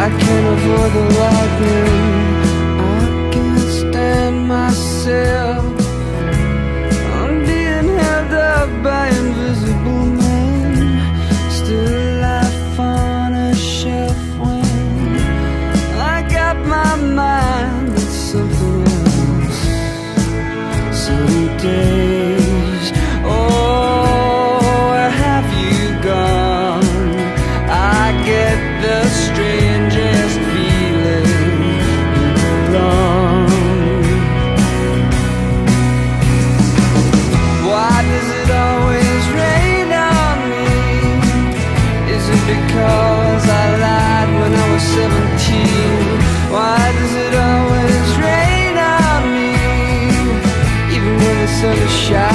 I can't avoid the lightning. I can't stand myself. I'm being held up by invisible men, still alive on a shelf when I got my mind on something else. Some days, oh, where have you gone? I get the strangest feeling you belong. Why does it always rain on me? Is it because I lied when I was 17? Why does it always rain on me, even when the sun is shining?